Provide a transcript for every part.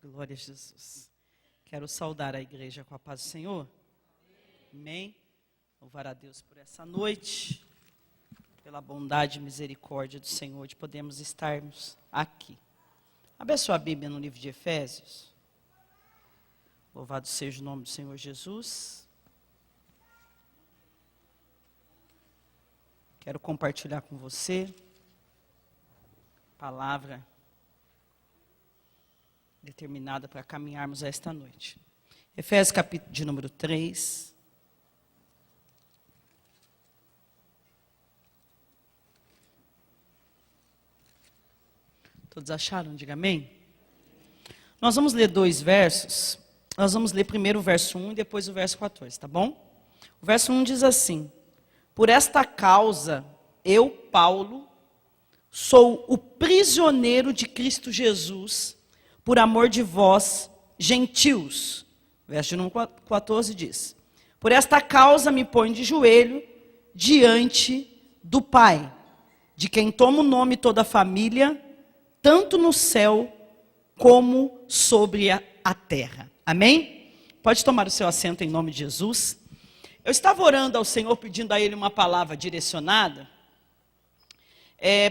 Glória a Jesus. Quero saudar a igreja com a paz do Senhor. Amém. Louvar a Deus por essa noite, pela bondade e misericórdia do Senhor, de podermos estarmos aqui. Abra sua Bíblia no livro de Efésios. Louvado seja o nome do Senhor Jesus. Quero compartilhar com você a palavra determinada para caminharmos esta noite. Efésios capítulo de número 3. Todos acharam? Diga amém. Nós vamos ler 2 versos. Nós vamos ler primeiro o verso 1 e depois o verso 14, tá bom? O verso 1 diz assim: por esta causa, eu, Paulo, sou o prisioneiro de Cristo Jesus, por amor de vós, gentios. Verso de número 14 diz: por esta causa me ponho de joelho diante do Pai, de quem toma o nome toda a família, tanto no céu como sobre a terra. Amém? Pode tomar o seu assento em nome de Jesus. Eu estava orando ao Senhor, pedindo a Ele uma palavra direcionada,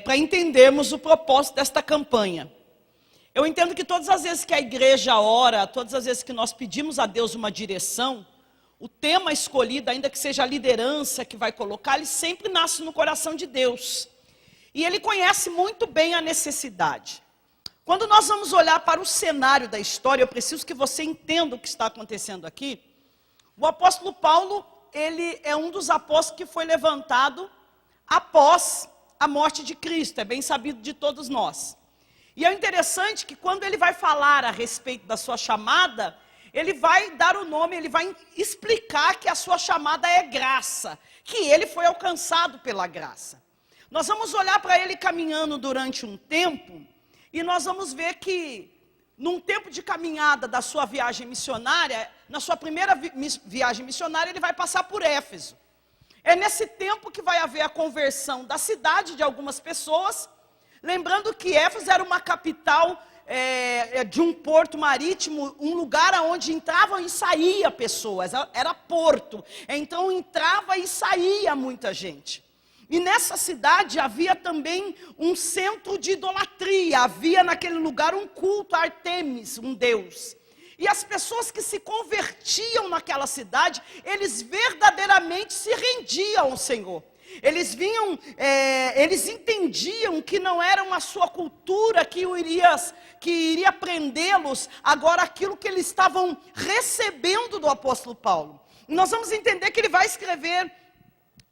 para entendermos o propósito desta campanha. Eu entendo que todas as vezes que a igreja ora, todas as vezes que nós pedimos a Deus uma direção, o tema escolhido, ainda que seja a liderança que vai colocar, ele sempre nasce no coração de Deus. E Ele conhece muito bem a necessidade. Quando nós vamos olhar para o cenário da história, eu preciso que você entenda o que está acontecendo aqui. O apóstolo Paulo, ele é um dos apóstolos que foi levantado após a morte de Cristo, é bem sabido de todos nós. E é interessante que quando ele vai falar a respeito da sua chamada, ele vai dar o nome, ele vai explicar que a sua chamada é graça, que ele foi alcançado pela graça. Nós vamos olhar para ele caminhando durante um tempo, e nós vamos ver que, num tempo de caminhada da sua viagem missionária, na sua primeira viagem missionária, ele vai passar por Éfeso. É nesse tempo que vai haver a conversão da cidade de algumas pessoas, lembrando que Éfeso era uma capital de um porto marítimo, um lugar onde entravam e saíam pessoas, era porto, então entrava e saía muita gente. E nessa cidade havia também um centro de idolatria, havia naquele lugar um culto a Artemis, um deus. E as pessoas que se convertiam naquela cidade, eles verdadeiramente se rendiam ao Senhor. Eles entendiam que não era a sua cultura que iria prendê-los, agora aquilo que eles estavam recebendo do apóstolo Paulo. E nós vamos entender que ele vai escrever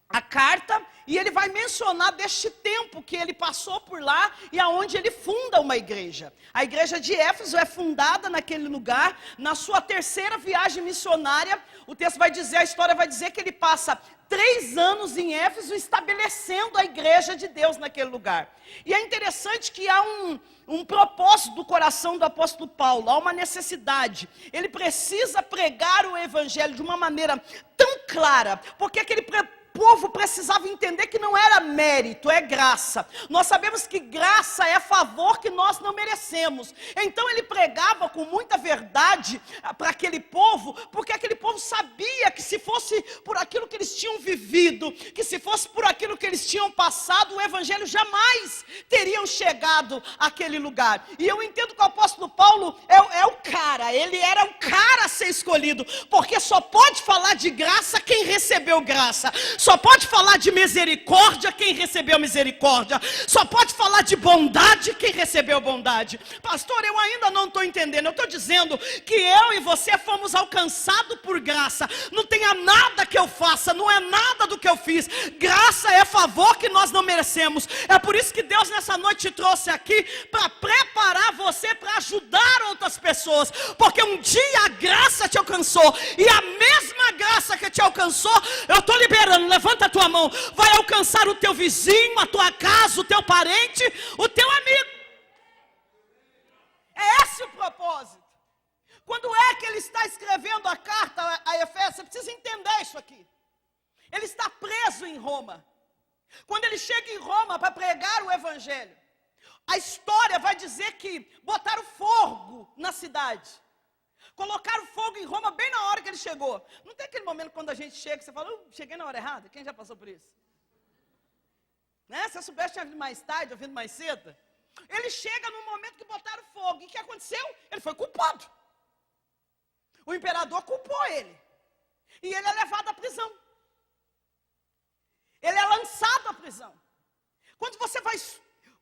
a carta, e ele vai mencionar deste tempo que ele passou por lá, e aonde ele funda uma igreja. A igreja de Éfeso é fundada naquele lugar, na sua 3ª viagem missionária. O texto vai dizer, a história vai dizer que ele passa 3 anos em Éfeso, estabelecendo a igreja de Deus naquele lugar. E é interessante que há um propósito do coração do apóstolo Paulo, há uma necessidade. Ele precisa pregar o evangelho de uma maneira tão clara, porque aquele povo precisava entender que não era mérito, é graça. Nós sabemos que graça é favor que nós não merecemos. Então ele pregava com muita verdade para aquele povo, porque aquele povo sabia que se fosse por aquilo que eles tinham vivido, que se fosse por aquilo que eles tinham passado, o evangelho jamais teriam chegado àquele lugar. E eu entendo que o apóstolo Paulo é o cara, ele era o cara a ser escolhido, porque só pode falar de graça quem recebeu graça. Só pode falar de misericórdia quem recebeu misericórdia. Só pode falar de bondade quem recebeu bondade. Pastor, eu ainda não estou entendendo. Eu estou dizendo que eu e você fomos alcançados por graça. Não tenha nada que eu faça, não é nada do que eu fiz. Graça é favor que nós não merecemos. É por isso que Deus nessa noite te trouxe aqui, para preparar você para ajudar outras pessoas. Porque um dia a graça te alcançou, e a mesma graça que te alcançou, eu estou liberando. Levanta a tua mão, vai alcançar o teu vizinho, a tua casa, o teu parente, o teu amigo. É esse o propósito. Quando é que ele está escrevendo a carta a Efésios? Você precisa entender isso aqui. Ele está preso em Roma. Quando ele chega em Roma para pregar o evangelho, a história vai dizer que botaram fogo na na cidade. Colocaram fogo em Roma bem na hora que ele chegou. Não tem aquele momento quando a gente chega, você fala, cheguei na hora errada? Quem já passou por isso? Né? Se eu soubesse, tinha vindo mais tarde, ou vindo mais cedo. Ele chega no momento que botaram fogo. E o que aconteceu? Ele foi culpado. O imperador culpou ele. E ele é levado à prisão. Ele é lançado à prisão. Quando você vai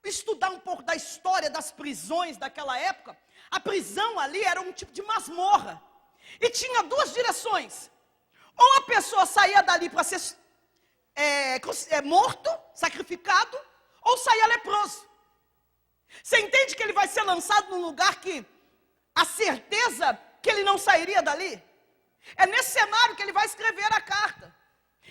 estudar um pouco da história das prisões daquela época, a prisão ali era um tipo de masmorra. E tinha duas direções. Ou a pessoa saía dali para ser morto, sacrificado, ou saía leproso. Você entende que ele vai ser lançado num lugar que a certeza que ele não sairia dali? É nesse cenário que ele vai escrever a carta.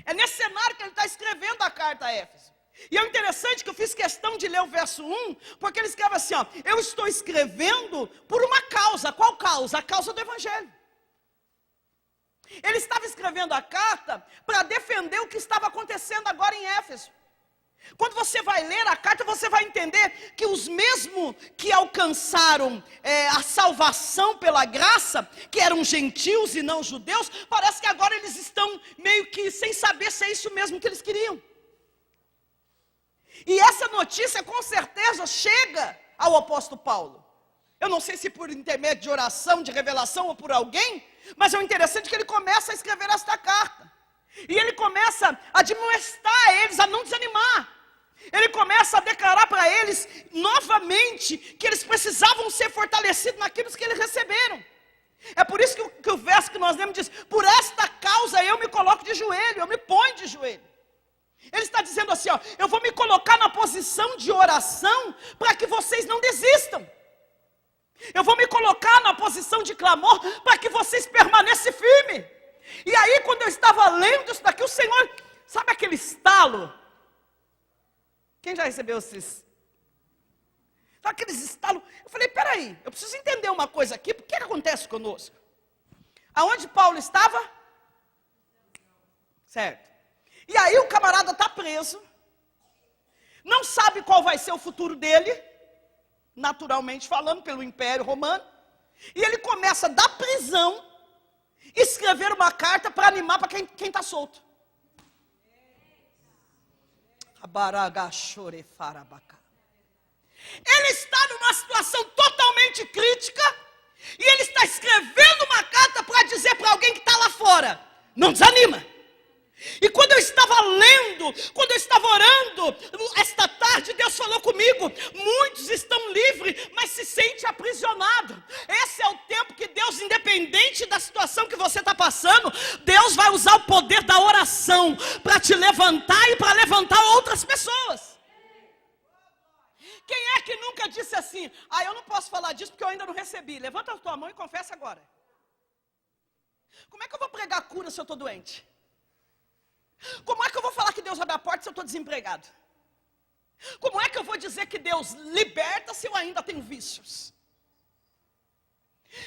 É nesse cenário que ele está escrevendo a carta a Éfeso. E é interessante que eu fiz questão de ler o verso 1, porque ele escreve assim, ó, eu estou escrevendo por uma causa. Qual causa? A causa do Evangelho. Ele estava escrevendo a carta para defender o que estava acontecendo agora em Éfeso. Quando você vai ler a carta, você vai entender que os mesmos que alcançaram a salvação pela graça, que eram gentios e não judeus, parece que agora eles estão meio que sem saber se é isso mesmo que eles queriam. E essa notícia com certeza chega ao apóstolo Paulo. Eu não sei se por intermédio de oração, de revelação ou por alguém, mas é interessante que ele começa a escrever esta carta. E ele começa a admoestar eles a não desanimar. Ele começa a declarar para eles novamente que eles precisavam ser fortalecidos naquilo que eles receberam. É por isso que o verso que nós lemos diz, por esta causa eu me coloco de joelho, eu me ponho de joelho. Ele está dizendo assim, ó, eu vou me colocar na posição de oração para que vocês não desistam. Eu vou me colocar na posição de clamor para que vocês permaneçam firmes. E aí quando eu estava lendo isso daqui, o Senhor, sabe aquele estalo? Quem já recebeu esses? Sabe aqueles estalos? Eu falei, peraí, eu preciso entender uma coisa aqui, o que acontece conosco? Aonde Paulo estava? Certo. E aí o camarada está preso, não sabe qual vai ser o futuro dele, naturalmente falando, pelo Império Romano, e ele começa da prisão, escrever uma carta para animar para quem está solto. Ele está numa situação totalmente crítica, e ele está escrevendo uma carta para dizer para alguém que está lá fora, não desanima. E quando eu estava lendo, quando eu estava orando, esta tarde Deus falou comigo, muitos estão livres, mas se sente aprisionado. Esse é o tempo que Deus, independente da situação que você está passando, Deus vai usar o poder da oração para te levantar e para levantar outras pessoas. Quem é que nunca disse assim, eu não posso falar disso porque eu ainda não recebi? Levanta a tua mão e confessa agora. Como é que eu vou pregar cura se eu estou doente? Como é que eu vou falar que Deus abre a porta se eu estou desempregado? Como é que eu vou dizer que Deus liberta se eu ainda tenho vícios?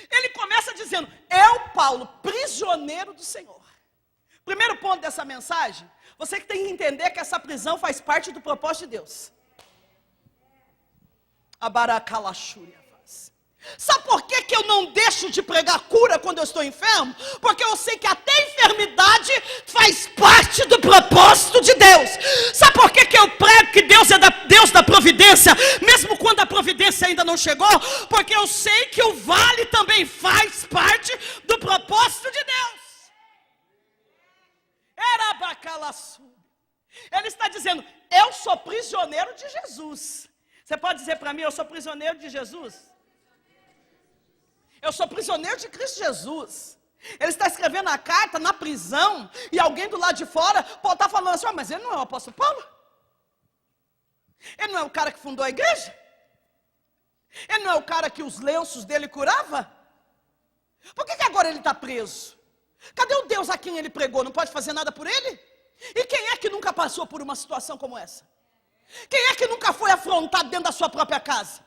Ele começa dizendo, eu, Paulo, prisioneiro do Senhor. Primeiro ponto dessa mensagem, você que tem que entender que essa prisão faz parte do propósito de Deus. Abaracalachúria. Sabe por que eu não deixo de pregar cura quando eu estou enfermo? Porque eu sei que até a enfermidade faz parte do propósito de Deus. Sabe por que eu prego que Deus é Deus da providência, mesmo quando a providência ainda não chegou? Porque eu sei que o vale também faz parte do propósito de Deus. Ele está dizendo, eu sou prisioneiro de Jesus. Você pode dizer para mim, eu sou prisioneiro de Jesus? Eu sou prisioneiro de Cristo Jesus. Ele está escrevendo a carta na prisão, e alguém do lado de fora pode estar falando assim, mas ele não é o apóstolo Paulo? Ele não é o cara que fundou a igreja? Ele não é o cara que os lenços dele curava? Por que agora ele está preso? Cadê o Deus a quem ele pregou? Não pode fazer nada por ele? E quem é que nunca passou por uma situação como essa? Quem é que nunca foi afrontado dentro da sua própria casa?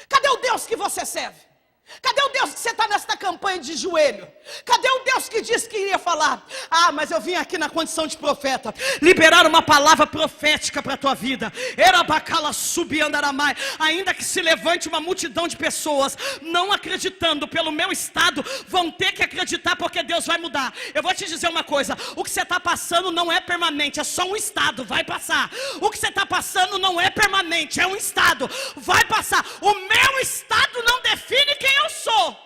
Cadê o Deus que você serve? Cadê o Deus que você está nesta campanha de joelho? Cadê o Deus que disse que iria falar? Ah, mas eu vim aqui na condição de profeta, liberar uma palavra profética para a tua vida. Erabacala subiandaramai. Ainda que se levante uma multidão de pessoas, não acreditando pelo meu estado, vão ter que acreditar porque Deus vai mudar. Eu vou te dizer uma coisa, o que você está passando não é permanente, é só um estado, vai passar. O que você está passando não é permanente, é um estado, vai passar. O meu estado não define quem eu sou.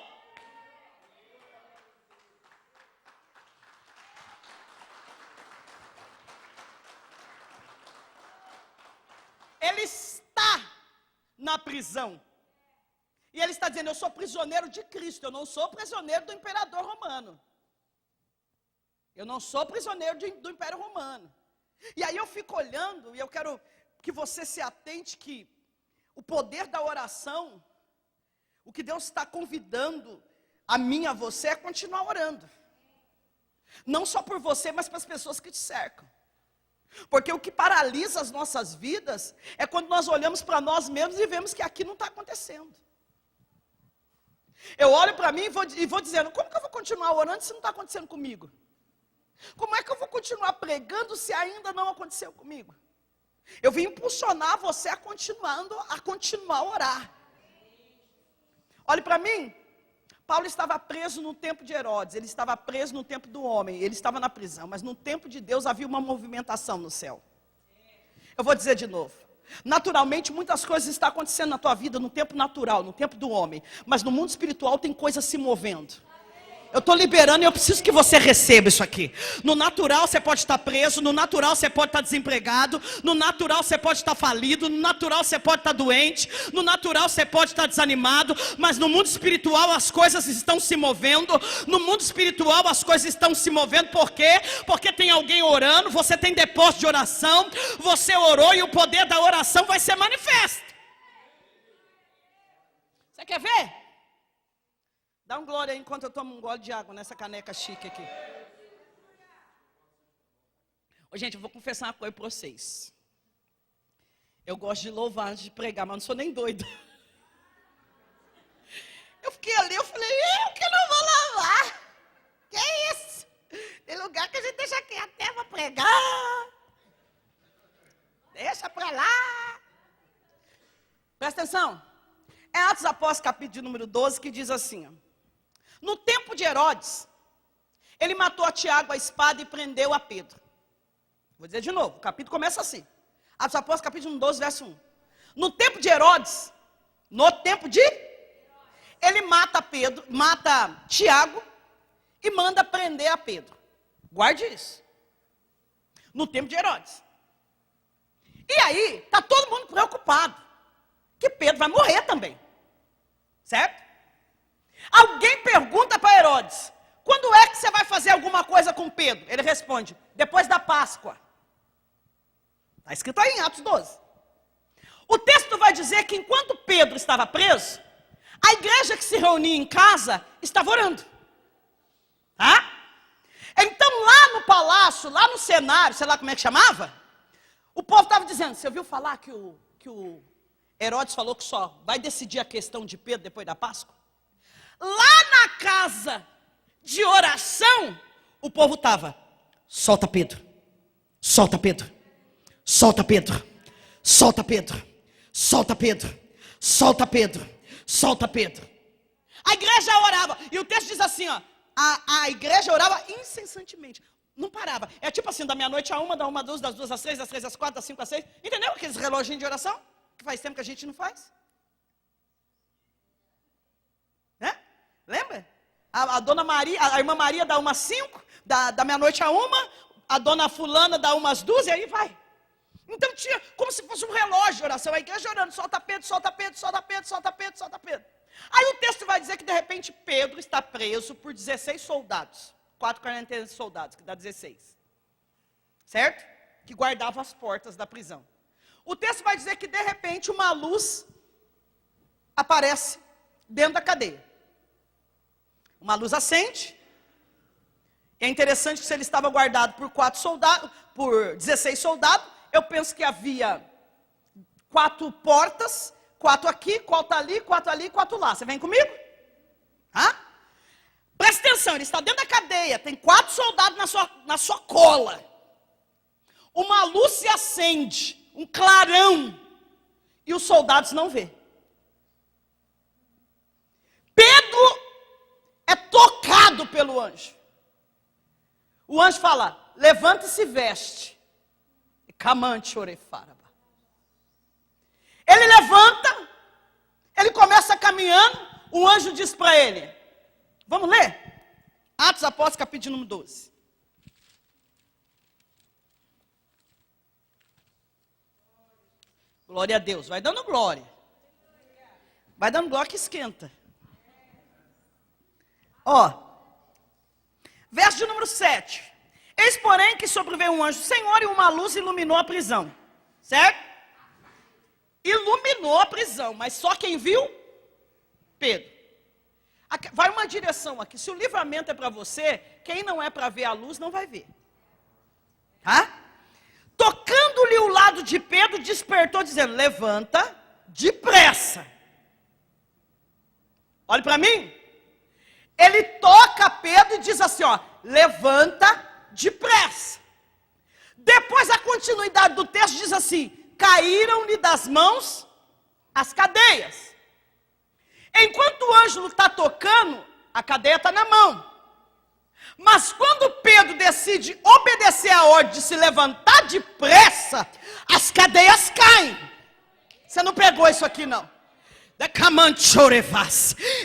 Ele está na prisão. E ele está dizendo, eu sou prisioneiro de Cristo, eu não sou prisioneiro do imperador romano. Eu não sou prisioneiro do Império Romano. E aí eu fico olhando, e eu quero que você se atente que o poder da oração, o que Deus está convidando a mim e a você é continuar orando. Não só por você, mas para as pessoas que te cercam. Porque o que paralisa as nossas vidas é quando nós olhamos para nós mesmos e vemos que aqui não está acontecendo. Eu olho para mim e vou dizendo, como que eu vou continuar orando se não está acontecendo comigo? Como é que eu vou continuar pregando se ainda não aconteceu comigo? Eu vim impulsionar você a continuar a orar. Olhe para mim, Paulo estava preso no tempo de Herodes, ele estava preso no tempo do homem, ele estava na prisão, mas no tempo de Deus havia uma movimentação no céu. Eu vou dizer de novo, naturalmente muitas coisas estão acontecendo na tua vida no tempo natural, no tempo do homem, mas no mundo espiritual tem coisas se movendo. Eu estou liberando e eu preciso que você receba isso aqui. No natural você pode estar preso, no natural você pode estar desempregado, no natural você pode estar falido, no natural você pode estar doente, no natural você pode estar desanimado, mas no mundo espiritual as coisas estão se movendo, no mundo espiritual as coisas estão se movendo, por quê? Porque tem alguém orando, você tem depósito de oração, você orou e o poder da oração vai ser manifesto. Você quer ver? Dá um glória aí enquanto eu tomo um gole de água nessa caneca chique aqui. Ô, gente, eu vou confessar uma coisa para vocês. Eu gosto de louvar antes de pregar, mas não sou nem doida. Eu fiquei ali, eu falei, eu que não vou louvar. Que isso? Tem lugar que a gente deixa aqui até para pregar. Deixa para lá. Presta atenção. É Atos dos Apóstolos, capítulo de número 12, que diz assim, ó. No tempo de Herodes, ele matou a Tiago a espada e prendeu a Pedro. Vou dizer de novo, o capítulo começa assim. Atos dos Apóstolos, capítulo 12, verso 1. No tempo de Herodes, ele mata Tiago e manda prender a Pedro. Guarde isso. No tempo de Herodes. E aí, está todo mundo preocupado que Pedro vai morrer também. Certo? Alguém pergunta para Herodes, quando é que você vai fazer alguma coisa com Pedro? Ele responde, depois da Páscoa. Está escrito aí em Atos 12. O texto vai dizer que enquanto Pedro estava preso, a igreja que se reunia em casa estava orando. Tá? Então lá no palácio, lá no cenário, sei lá como é que chamava, o povo estava dizendo, você ouviu falar que o Herodes falou que só vai decidir a questão de Pedro depois da Páscoa? Lá na casa de oração, o povo estava, solta Pedro, solta Pedro, solta Pedro, solta Pedro, solta Pedro, solta Pedro, solta Pedro. A igreja orava, e o texto diz assim, ó, a igreja orava incessantemente, não parava. É tipo assim, da meia-noite a uma, da uma às duas, das duas às três, das três às quatro, das cinco às seis. Entendeu aqueles reloginhos de oração? Que faz tempo que a gente não faz. Lembra? A dona Maria, a irmã Maria dá umas 5, da meia-noite a uma, a dona fulana dá umas 2 e aí vai. Então tinha como se fosse um relógio de oração, a igreja orando, solta Pedro, solta Pedro, solta Pedro, solta Pedro, solta Pedro. Aí o texto vai dizer que de repente Pedro está preso por 16 soldados, 4 quarentenas de soldados, que dá 16. Certo? Que guardavam as portas da prisão. O texto vai dizer que de repente uma luz aparece dentro da cadeia. Uma luz acende. É interessante que se ele estava guardado por 16 soldados, eu penso que havia 4 portas, 4 aqui, 4 ali, 4 ali, 4 lá. Você vem comigo? Tá? Presta atenção, ele está dentro da cadeia, tem 4 soldados na sua cola. Uma luz se acende, um clarão, e os soldados não vê. Pedro é tocado pelo anjo. O anjo fala, levanta e se veste. Ele levanta, ele começa caminhando, o anjo diz para ele, vamos ler? Atos Apóstolos, capítulo número 12. Glória a Deus, vai dando glória. Vai dando glória que esquenta. Ó, verso de número 7. Eis, porém, que sobreveio um anjo do Senhor e uma luz iluminou a prisão. Certo? Iluminou a prisão, mas só quem viu? Pedro. Vai uma direção aqui. Se o livramento é para você, quem não é para ver a luz não vai ver. Tá? Tocando-lhe o lado de Pedro, despertou, dizendo, levanta depressa. Olhe para mim. Ele toca Pedro e diz assim, ó, levanta depressa. Depois a continuidade do texto diz assim, caíram-lhe das mãos as cadeias. Enquanto o anjo está tocando, a cadeia está na mão. Mas quando Pedro decide obedecer a ordem de se levantar depressa, as cadeias caem. Você não pegou isso aqui não.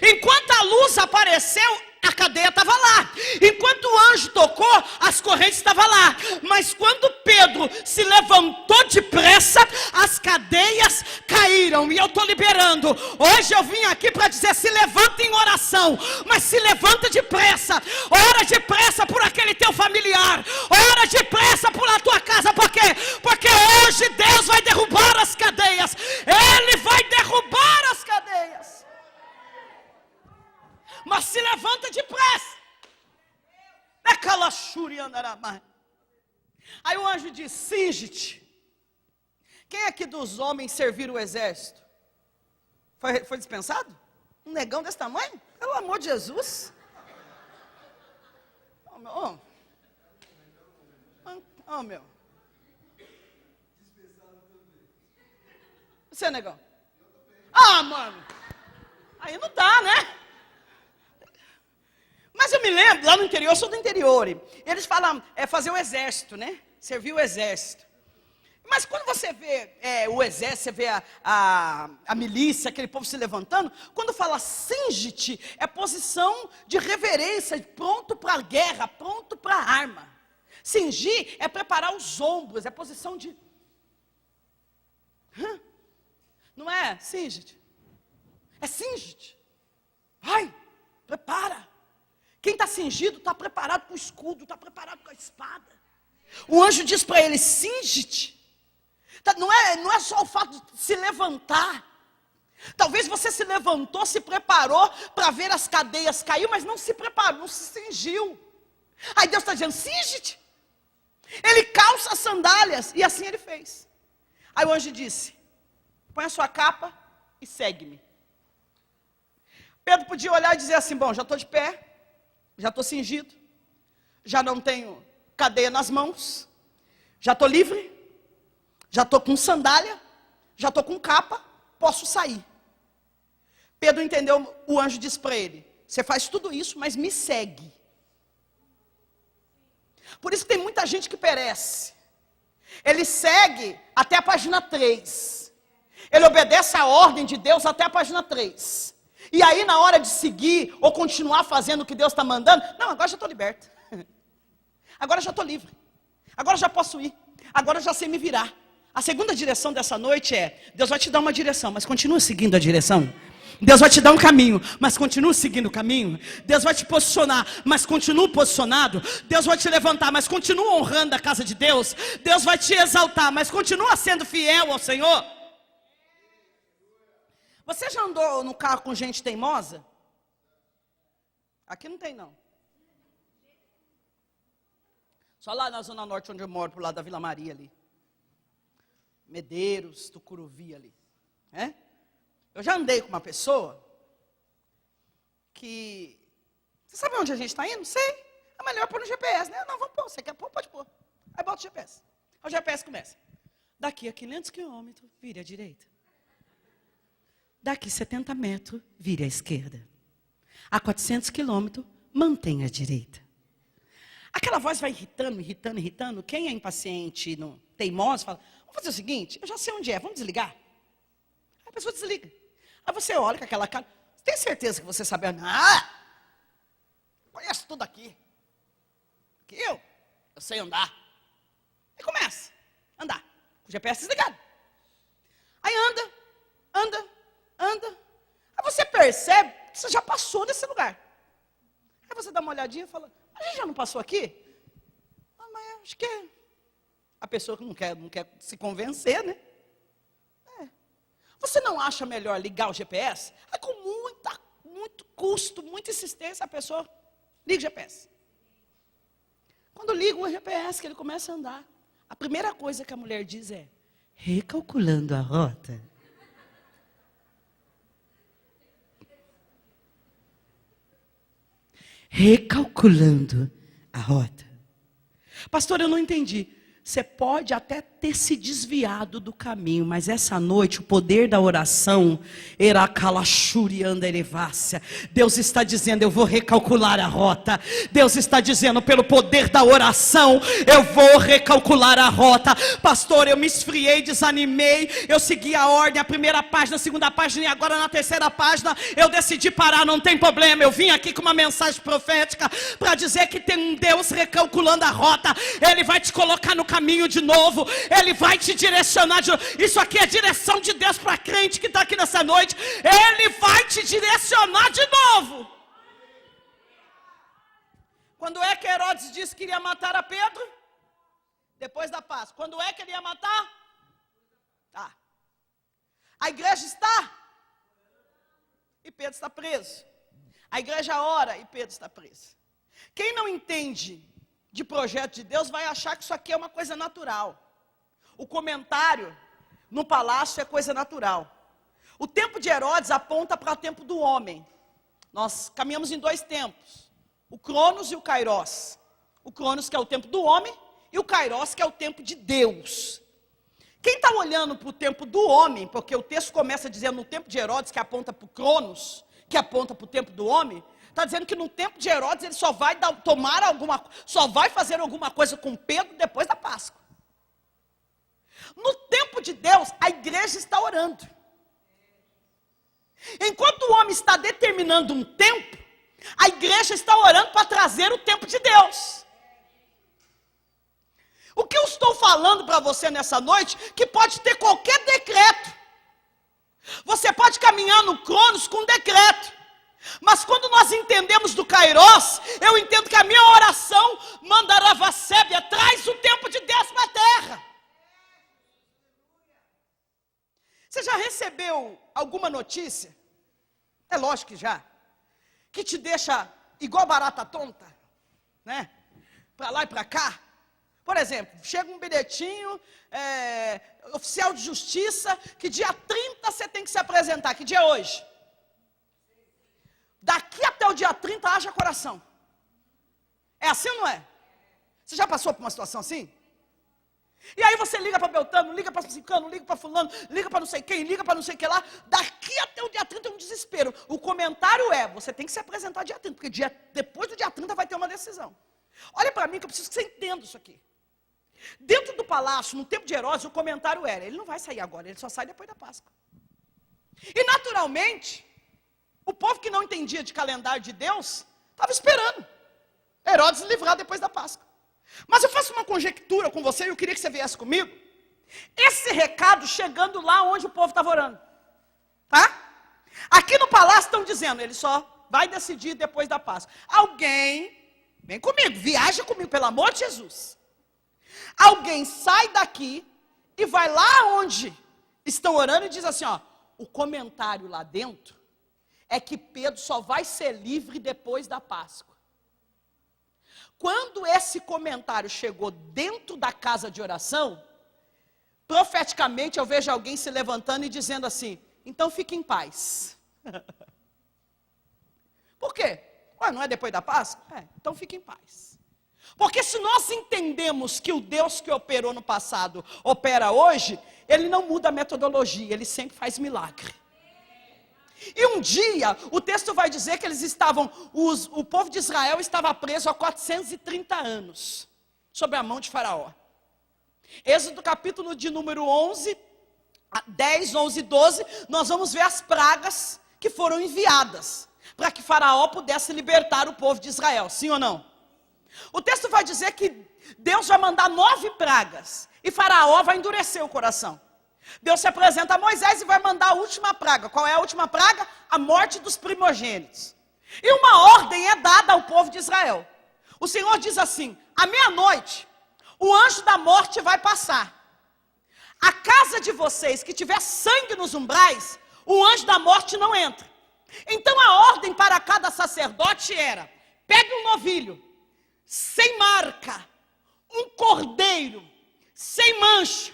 Enquanto a luz apareceu, a cadeia estava lá. Enquanto o anjo tocou, as correntes estavam lá. Mas quando Pedro se levantou depressa, as cadeias caíram. E eu estou liberando. Hoje eu vim aqui para dizer, se levanta em oração, mas se levanta depressa. Ora depressa por aquele teu familiar. Ora depressa por a tua casa. Por quê? Porque hoje Deus vai derrubar as cadeias. Ele vai derrubar as cadeias. Mas se levanta depressa. Aí o anjo diz, cinge-te. Quem aqui dos homens servir o exército? Foi dispensado? Um negão desse tamanho? Pelo amor de Jesus. Meu. Você, negão? Mano. Aí não dá, né? Mas eu me lembro, lá no interior, eu sou do interior, eles falam, fazer o exército, né? Servir o exército. Mas quando você vê o exército, você vê a milícia, aquele povo se levantando, quando fala cinge-te, é posição de reverência, pronto para a guerra, pronto para a arma. Cingir é preparar os ombros, é posição de... Não é cinge-te, é cinge-te. Vai, prepara. Quem está cingido está preparado com o escudo, está preparado com a espada. O anjo diz para ele, cinge-te. Não é só o fato de se levantar. Talvez você se levantou, se preparou para ver as cadeias cair, mas não se preparou, não se cingiu. Aí Deus está dizendo, cinge-te. Ele calça as sandálias, e assim ele fez. Aí o anjo disse, põe a sua capa e segue-me. Pedro podia olhar e dizer assim, bom, já estou de pé. Já estou cingido, já não tenho cadeia nas mãos, já estou livre, já estou com sandália, já estou com capa, posso sair. Pedro entendeu, o anjo disse para ele, você faz tudo isso, mas me segue. Por isso que tem muita gente que perece. Ele segue até a página 3. Ele obedece a ordem de Deus até a página 3. E aí na hora de seguir ou continuar fazendo o que Deus está mandando, não, agora já estou liberto. Agora já estou livre. Agora já posso ir. Agora já sei me virar. A segunda direção dessa noite é, Deus vai te dar uma direção, mas continua seguindo a direção. Deus vai te dar um caminho, mas continua seguindo o caminho. Deus vai te posicionar, mas continua posicionado. Deus vai te levantar, mas continua honrando a casa de Deus. Deus vai te exaltar, mas continua sendo fiel ao Senhor. Você já andou no carro com gente teimosa? Aqui não tem não. Só lá na Zona Norte onde eu moro, pro lado da Vila Maria ali. Medeiros, Tucuruvi ali. Eu já andei com uma pessoa, que... Você sabe onde a gente está indo? Sei. É melhor pôr no GPS, né? Não, vamos pôr. Você quer pôr? Pode pôr. Aí bota o GPS. Aí o GPS começa. Daqui a 500 quilômetros, vire à direita. Daqui 70 metros, vire à esquerda. A 400 quilômetros, mantenha a direita. Aquela voz vai irritando, irritando, irritando. Quem é impaciente, não, teimoso, fala, vamos fazer o seguinte, eu já sei onde é, vamos desligar? Aí a pessoa desliga. Aí você olha com aquela cara, você tem certeza que você sabe? Conheço tudo aqui. Que eu sei andar. Aí começa a andar, com o GPS desligado. Aí anda. Aí você percebe que você já passou desse lugar. Aí você dá uma olhadinha e fala, a gente já não passou aqui? Mas acho que é. A pessoa que não quer se convencer, né? Você não acha melhor ligar o GPS? É com muito custo, muita insistência, a pessoa liga o GPS. Quando liga o GPS, que ele começa a andar, a primeira coisa que a mulher diz é, recalculando a rota. Recalculando a rota. Pastor, eu não entendi. Você pode até ter se desviado do caminho, mas essa noite o poder da oração, Deus está dizendo, eu vou recalcular a rota. Deus está dizendo, pelo poder da oração, eu vou recalcular a rota. Pastor, eu me esfriei, desanimei, eu segui a ordem, a primeira página, a segunda página, e agora na terceira página, eu decidi parar, não tem problema. Eu vim aqui com uma mensagem profética, para dizer que tem um Deus recalculando a rota. Ele vai te colocar no caminho de novo, Ele vai te direcionar de novo. Isso aqui é direção de Deus para crente que está aqui nessa noite. Ele vai te direcionar de novo. Quando é que Herodes disse que iria matar a Pedro? Depois da Páscoa. Quando é que ele ia matar? A igreja está e Pedro está preso. A igreja ora e Pedro está preso. Quem não entende de projeto de Deus vai achar que isso aqui é uma coisa natural. O comentário no palácio é coisa natural. O tempo de Herodes aponta para o tempo do homem. Nós caminhamos em dois tempos, o Cronos e o Kairos. O Cronos, que é o tempo do homem, e o Kairos, que é o tempo de Deus. Quem está olhando para o tempo do homem, porque o texto começa dizendo no tempo de Herodes, que aponta para o Cronos, que aponta para o tempo do homem, está dizendo que no tempo de Herodes ele só vai fazer alguma coisa com Pedro depois da Páscoa. No tempo de Deus, a igreja está orando. Enquanto o homem está determinando um tempo, a igreja está orando para trazer o tempo de Deus. O que eu estou falando para você nessa noite, que pode ter qualquer decreto. Você pode caminhar no Cronos com decreto. Mas quando nós entendemos do Kairos, eu entendo que a minha oração, Mandaravasébia, traz o tempo de Deus para a terra. Você já recebeu alguma notícia? É lógico que já. Que te deixa igual barata tonta, né? Para lá e para cá. Por exemplo, chega um bilhetinho, oficial de justiça, que dia 30 você tem que se apresentar. Que dia é hoje? Daqui até o dia 30 haja coração. É assim ou não é? Você já passou por uma situação assim? E aí você liga para Beltrano, liga para Ciclano, liga para fulano, liga para não sei quem, liga para não sei o que lá. Daqui até o dia 30 é um desespero. O comentário é, você tem que se apresentar dia 30, porque depois do dia 30 vai ter uma decisão. Olha para mim que eu preciso que você entenda isso aqui. Dentro do palácio, no tempo de Herodes, o comentário era, ele não vai sair agora, ele só sai depois da Páscoa. E naturalmente, o povo que não entendia de calendário de Deus, estava esperando Herodes livrar depois da Páscoa. Mas eu faço uma conjectura com você, e eu queria que você viesse comigo. Esse recado chegando lá onde o povo estava orando. Tá? Aqui no palácio estão dizendo, ele só vai decidir depois da Páscoa. Alguém, vem comigo, viaja comigo, pelo amor de Jesus. Alguém sai daqui e vai lá onde estão orando e diz assim, ó, o comentário lá dentro é que Pedro só vai ser livre depois da Páscoa. Quando esse comentário chegou dentro da casa de oração, profeticamente eu vejo alguém se levantando e dizendo assim, então fique em paz. Por Ah, não é depois da Páscoa? Então fique em paz. Porque se nós entendemos que o Deus que operou no passado opera hoje, Ele não muda a metodologia, Ele sempre faz milagre. E um dia, o texto vai dizer que o povo de Israel estava preso há 430 anos, sob a mão de Faraó. Êxodo capítulo de número 11, 10, 11 e 12, nós vamos ver as pragas que foram enviadas, para que Faraó pudesse libertar o povo de Israel, sim ou não? O texto vai dizer que Deus vai mandar 9 pragas, e Faraó vai endurecer o coração. Deus se apresenta a Moisés e vai mandar a última praga. Qual é a última praga? A morte dos primogênitos. E uma ordem é dada ao povo de Israel. O Senhor diz assim: à meia-noite, o anjo da morte vai passar. A casa de vocês que tiver sangue nos umbrais, o anjo da morte não entra. Então a ordem para cada sacerdote era: pegue um novilho, sem marca, um cordeiro, sem mancha.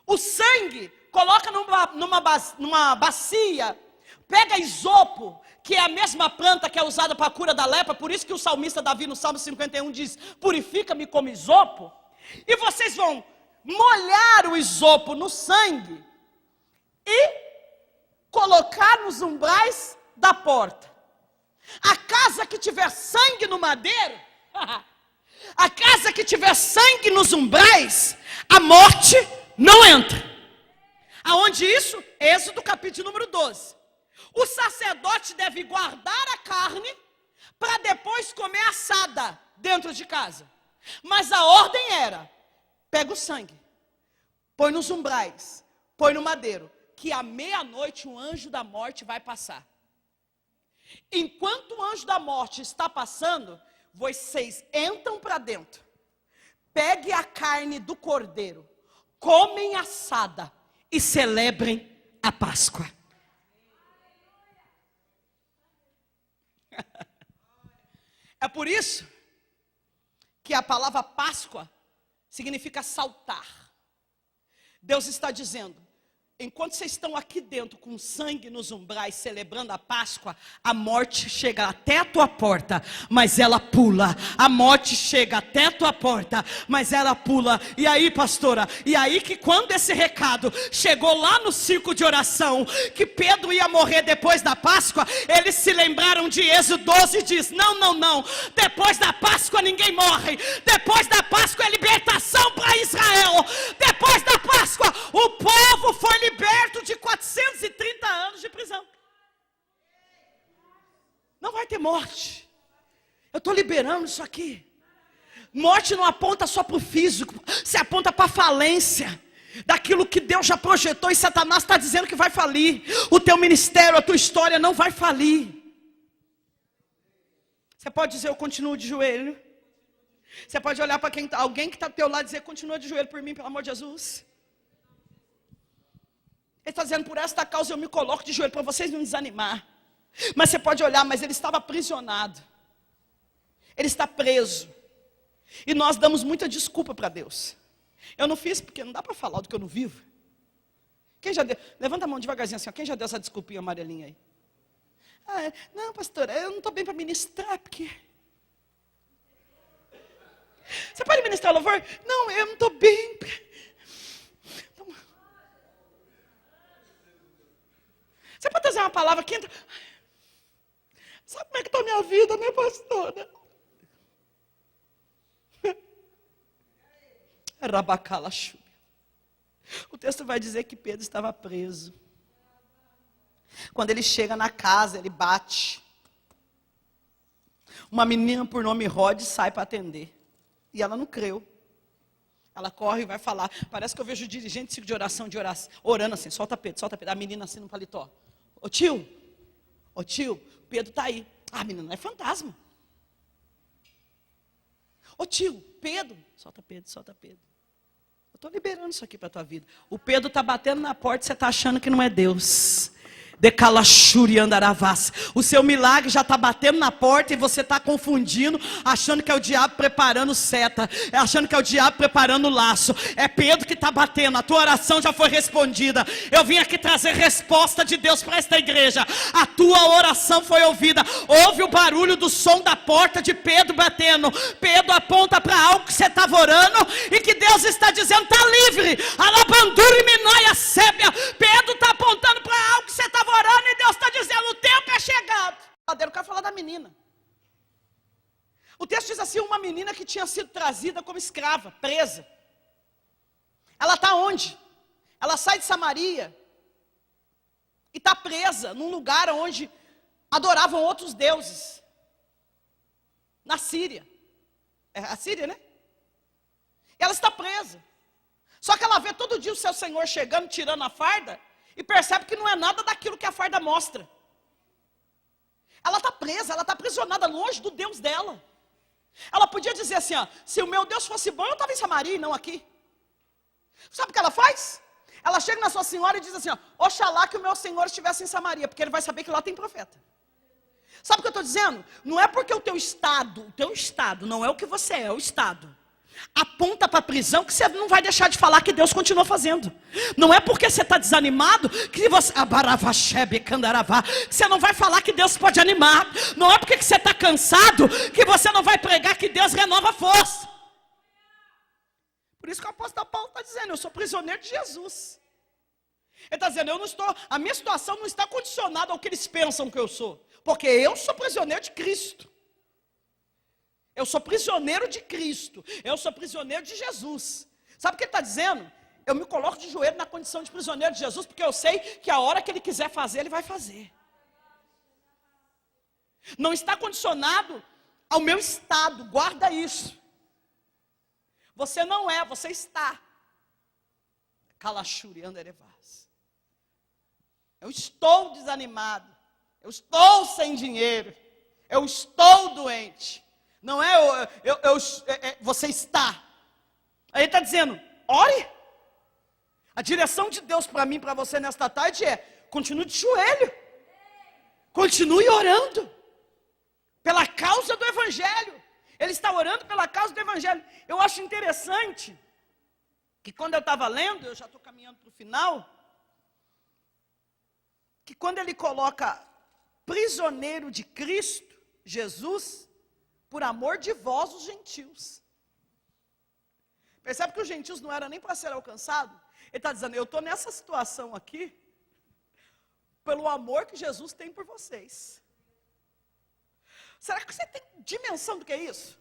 O sangue, coloca numa bacia, pega isopo, que é a mesma planta que é usada para a cura da lepra, por isso que o salmista Davi no Salmo 51 diz: purifica-me como isopo. E vocês vão molhar o isopo no sangue e colocar nos umbrais da porta. A casa que tiver sangue no madeiro, a casa que tiver sangue nos umbrais, a morte não entra. Aonde isso? Êxodo capítulo número 12. O sacerdote deve guardar a carne para depois comer assada dentro de casa. Mas a ordem era: pega o sangue, põe nos umbrais, põe no madeiro, que à meia-noite o anjo da morte vai passar. Enquanto o anjo da morte está passando, vocês entram para dentro, pegue a carne do cordeiro, comem assada e celebrem a Páscoa. É por isso que a palavra Páscoa significa saltar. Deus está dizendo: enquanto vocês estão aqui dentro com sangue nos umbrais celebrando a Páscoa, a morte chega até a tua porta, mas ela pula. A morte chega até a tua porta, mas ela pula. E aí, pastora, e aí que quando esse recado chegou lá no círculo de oração, que Pedro ia morrer depois da Páscoa, eles se lembraram de Êxodo 12 e diz: não, depois da Páscoa ninguém morre. Depois da Páscoa é libertação para Israel. Depois da Páscoa o povo foi liberto de 430 anos de prisão. Não vai ter morte. Eu estou liberando isso aqui. Morte não aponta só para o físico, se aponta para a falência daquilo que Deus já projetou, e Satanás está dizendo que vai falir. O teu ministério, a tua história não vai falir. Você pode dizer: eu continuo de joelho. Você pode olhar para alguém que está do teu lado e dizer: continua de joelho por mim, pelo amor de Jesus. Ele está dizendo: por esta causa eu me coloco de joelho, para vocês não desanimar. Mas você pode olhar, mas ele estava aprisionado. Ele está preso. E nós damos muita desculpa para Deus. Eu não fiz porque não dá para falar do que eu não vivo. Quem já deu? Levanta a mão devagarzinho assim, ó. Quem já deu essa desculpinha amarelinha aí? Não, pastora, eu não estou bem para ministrar, porque... Você pode ministrar louvor? Não, eu não estou bem. Você pode trazer uma palavra que entra... Sabe como é que está a minha vida, né, pastora? Rabacalachu. O texto vai dizer que Pedro estava preso. Quando ele chega na casa, ele bate. Uma menina por nome Rod sai para atender. E ela não creu. Ela corre e vai falar. Parece que eu vejo dirigente de oração, orando assim: solta Pedro. A menina assim no paletó: ô tio, Pedro está aí. Ah, menina, é fantasma. Ô tio, Pedro. Solta Pedro. Eu estou liberando isso aqui para a tua vida. O Pedro está batendo na porta e você está achando que não é Deus. Decalachuri andaravás. O seu milagre já está batendo na porta e você está confundindo, achando que é o diabo preparando seta, achando que é o diabo preparando laço. É Pedro que está batendo, a tua oração já foi respondida. Eu vim aqui trazer resposta de Deus para esta igreja. A tua oração foi ouvida. Ouve o barulho do som da porta de Pedro batendo. Pedro aponta para algo que você estava orando e que Deus está dizendo, está livre. Alabandura e minóia sébia. Pedro está apontando para algo que você estava orando e Deus está dizendo, o tempo é chegado. Eu quero falar da menina. O texto diz assim, uma menina que tinha sido trazida como escrava, presa. Ela está onde? Ela sai de Samaria e está presa num lugar onde adoravam outros deuses. Na Síria. É a Síria, né? Ela está presa. Só que ela vê todo dia o seu Senhor chegando, tirando a farda, e percebe que não é nada daquilo que a farda mostra. Ela está presa, ela está aprisionada longe do Deus dela. Ela podia dizer assim, ó, se o meu Deus fosse bom, eu estava em Samaria e não aqui. Sabe o que ela faz? Ela chega na sua senhora e diz assim, ó, oxalá que o meu Senhor estivesse em Samaria, porque ele vai saber que lá tem profeta. Sabe o que eu estou dizendo? Não é porque o teu estado não é o que você é o estado. Aponta para a prisão que você não vai deixar de falar que Deus continua fazendo. Não é porque você está desanimado que você não vai falar que Deus pode animar. Não é porque você está cansado que você não vai pregar que Deus renova a força. Por isso que o apóstolo Paulo está dizendo, eu sou prisioneiro de Jesus. Ele está dizendo, a minha situação não está condicionada ao que eles pensam que eu sou. Porque eu sou prisioneiro de Cristo. Eu sou prisioneiro de Cristo. Eu sou prisioneiro de Jesus. Sabe o que ele está dizendo? Eu me coloco de joelho na condição de prisioneiro de Jesus, porque eu sei que a hora que ele quiser fazer, ele vai fazer. Não está condicionado ao meu estado, guarda isso. Você não é, você está. Calachuri anderevás. Eu estou desanimado. Eu estou sem dinheiro. Eu estou doente. Não é você está. Aí ele está dizendo, ore. A direção de Deus para mim, para você nesta tarde é, continue de joelho. Continue orando. Pela causa do Evangelho. Ele está orando pela causa do Evangelho. Eu acho interessante, que quando eu estava lendo, eu já estou caminhando para o final, que quando ele coloca prisioneiro de Cristo, Jesus, por amor de vós, os gentios. Percebe que os gentios não eram nem para ser alcançados? Ele está dizendo, eu estou nessa situação aqui, pelo amor que Jesus tem por vocês. Será que você tem dimensão do que é isso?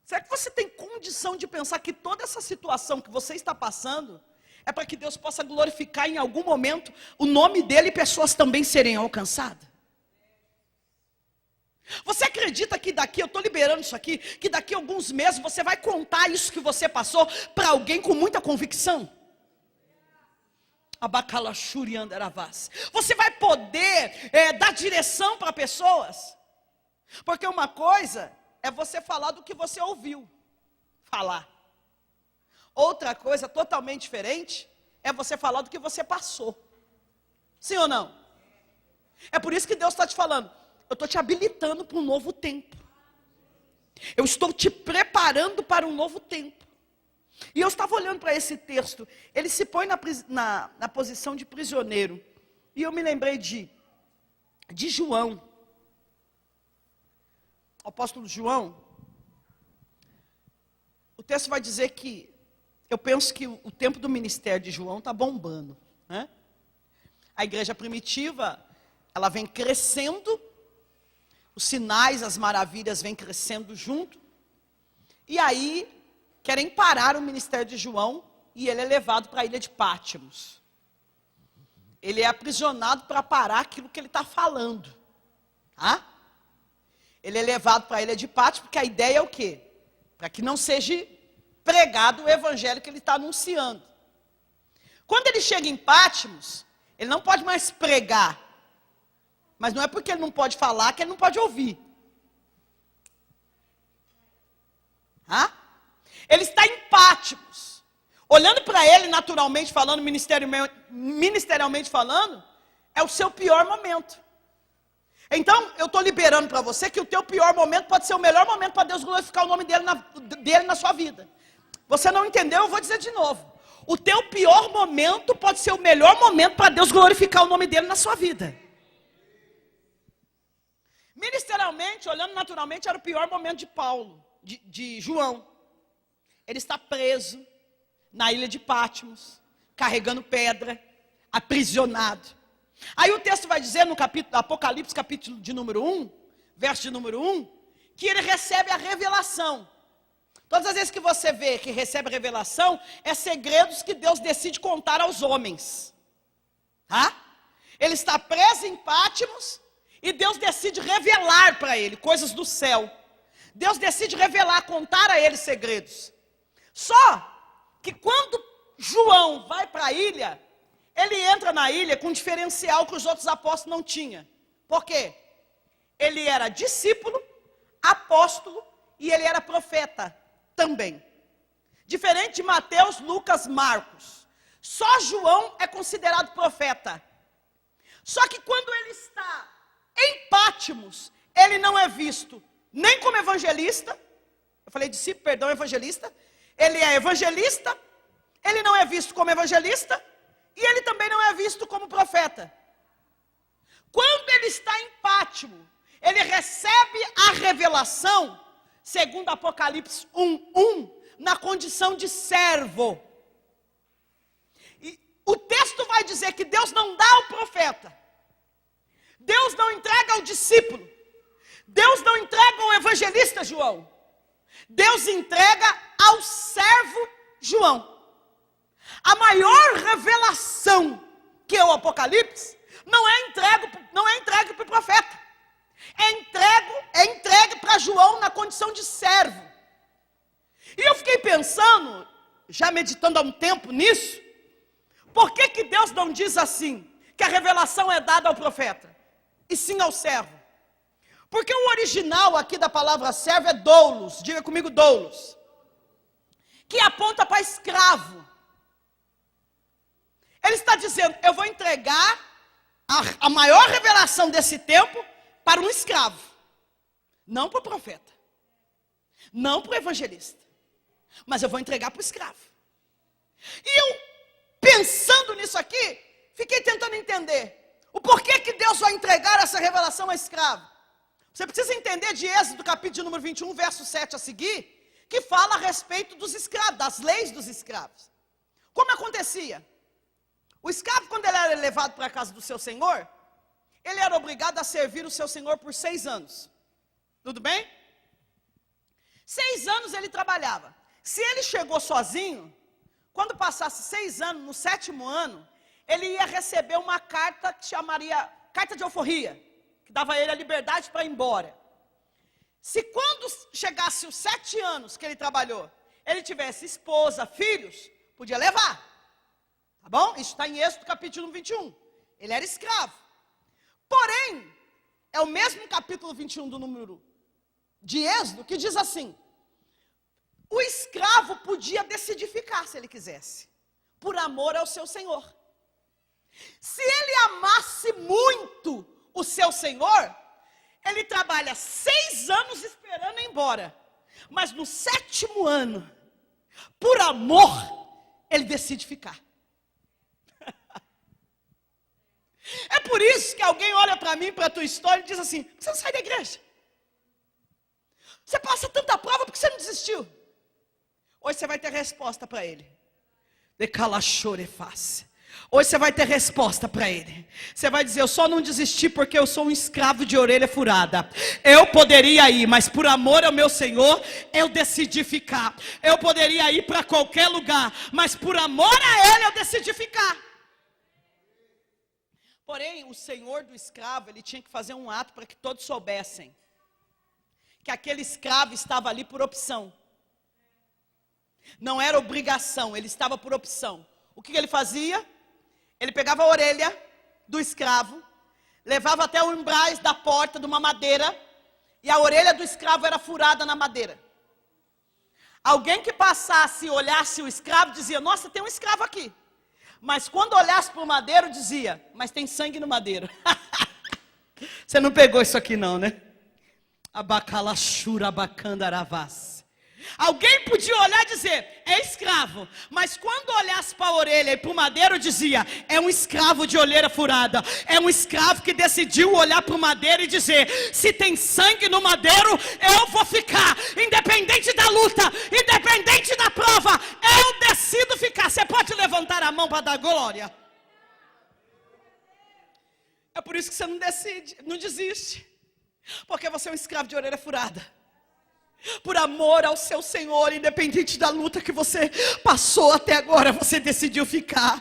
Será que você tem condição de pensar que toda essa situação que você está passando, é para que Deus possa glorificar em algum momento o nome dele e pessoas também serem alcançadas? Você acredita que daqui, eu estou liberando isso aqui, que daqui a alguns meses você vai contar isso que você passou para alguém com muita convicção? Abacalachuri andaravás. Você vai poder dar direção para pessoas? Porque uma coisa é você falar do que você ouviu falar. Outra coisa totalmente diferente é você falar do que você passou. Sim ou não? É por isso que Deus está te falando, eu estou te habilitando para um novo tempo. Eu estou te preparando para um novo tempo. E eu estava olhando para esse texto. Ele se põe na posição de prisioneiro. E eu me lembrei de João. O apóstolo João. O texto vai dizer que, eu penso que o tempo do ministério de João está bombando, né? A igreja primitiva, ela vem crescendo. Os sinais, as maravilhas vêm crescendo junto. E aí, querem parar o ministério de João e ele é levado para a ilha de Pátimos. Ele é aprisionado para parar aquilo que ele está falando. Tá? Ele é levado para a ilha de Pátimos porque a ideia é o quê? Para que não seja pregado o evangelho que ele está anunciando. Quando ele chega em Pátimos, ele não pode mais pregar. Mas não é porque ele não pode falar que ele não pode ouvir. Ele está em Pátimos. Olhando para ele naturalmente falando, ministerialmente falando, é o seu pior momento. Então, eu estou liberando para você que o teu pior momento pode ser o melhor momento para Deus glorificar o nome dele na sua vida. Você não entendeu? Eu vou dizer de novo. O teu pior momento pode ser o melhor momento para Deus glorificar o nome dele na sua vida. Ministerialmente, olhando naturalmente, era o pior momento de Paulo, de João. Ele está preso na ilha de Patmos, carregando pedra, aprisionado. Aí o texto vai dizer no capítulo Apocalipse, capítulo de número 1, verso de número 1, que ele recebe a revelação. Todas as vezes que você vê que recebe a revelação, é segredos que Deus decide contar aos homens. Tá? Ele está preso em Patmos e Deus decide revelar para ele coisas do céu. Deus decide revelar, contar a ele segredos. Só que quando João vai para a ilha, ele entra na ilha com um diferencial que os outros apóstolos não tinham. Por quê? Ele era discípulo, apóstolo e ele era profeta também. Diferente de Mateus, Lucas, Marcos. Só João é considerado profeta. Só que quando ele está em Patmos, ele não é visto nem como evangelista. Eu falei discípulo, perdão, evangelista. Ele é evangelista, ele não é visto como evangelista. E ele também não é visto como profeta. Quando ele está em Patmos, ele recebe a revelação, segundo Apocalipse 1:1, na condição de servo. E o texto vai dizer que Deus não dá ao profeta. Deus não entrega ao discípulo. Deus não entrega ao evangelista João. Deus entrega ao servo João. A maior revelação que é o Apocalipse não é entregue para o profeta. É entregue para João na condição de servo. E eu fiquei pensando, já meditando há um tempo nisso, por que Deus não diz assim, que a revelação é dada ao profeta, e sim ao servo? Porque o original aqui da palavra servo é doulos, diga comigo doulos, que aponta para escravo. Ele está dizendo, eu vou entregar a maior revelação desse tempo para um escravo. Não para o profeta. Não para o evangelista. Mas eu vou entregar para o escravo. E eu, pensando nisso aqui, fiquei tentando entender o porquê que Deus vai entregar essa revelação a escravo. Você precisa entender de Êxodo, capítulo número 21, verso 7 a seguir, que fala a respeito dos escravos, das leis dos escravos. Como acontecia? O escravo, quando ele era levado para a casa do seu senhor, ele era obrigado a servir o seu senhor por 6 anos. Tudo bem? 6 anos ele trabalhava. Se ele chegou sozinho, quando passasse 6 anos, no 7º ano, ele ia receber uma carta que chamaria carta de alforria, que dava a ele a liberdade para ir embora. Se quando chegasse os 7 anos que ele trabalhou, ele tivesse esposa, filhos, podia levar. Tá bom? Isso está em Êxodo capítulo 21. Ele era escravo. Porém, é o mesmo capítulo 21 do número de Êxodo que diz assim: o escravo podia decidir ficar se ele quisesse, por amor ao seu senhor. Se ele amasse muito o seu senhor, ele trabalha 6 anos esperando ir embora. Mas no 7º ano, por amor, ele decide ficar. É por isso que alguém olha para mim, para a tua história e diz assim: por que você não sai da igreja? Você passa tanta prova, por que você não desistiu? Hoje você vai ter resposta para ele. Hoje você vai ter resposta para ele. Você vai dizer: eu só não desisti porque eu sou um escravo de orelha furada. Eu poderia ir, mas por amor ao meu Senhor, eu decidi ficar. Eu poderia ir para qualquer lugar, mas por amor a Ele, eu decidi ficar. Porém, o senhor do escravo, ele tinha que fazer um ato para que todos soubessem que aquele escravo estava ali por opção. Não era obrigação, ele estava por opção. O que ele fazia? Ele pegava a orelha do escravo, levava até o umbrais da porta de uma madeira, e a orelha do escravo era furada na madeira. Alguém que passasse e olhasse o escravo dizia: nossa, tem um escravo aqui. Mas quando olhasse para o madeiro, dizia, mas tem sangue no madeiro. Você não pegou isso aqui não, né? Abacalachura bacandaravas. Alguém podia olhar e dizer, é escravo. Mas quando olhasse para a orelha e para o madeiro, dizia, é um escravo de olheira furada. É um escravo que decidiu olhar para o madeiro e dizer, se tem sangue no madeiro, eu vou ficar. Independente da luta, independente da prova, eu decido ficar. Você pode levantar a mão para dar glória? É por isso que você não decide, não desiste. Porque você é um escravo de orelha furada. Por amor ao seu Senhor, independente da luta que você passou até agora, você decidiu ficar.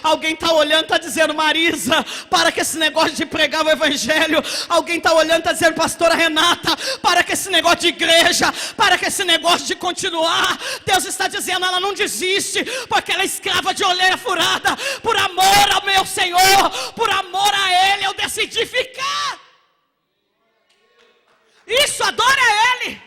Alguém está olhando, está dizendo, Marisa, para com esse negócio de pregar o evangelho. Alguém está olhando, está dizendo, pastora Renata, para com esse negócio de igreja, para com esse negócio de continuar. Deus está dizendo, ela não desiste, porque ela é escrava de olheira furada. Por amor ao meu Senhor, por amor a Ele, eu decidi ficar. Isso, adora Ele.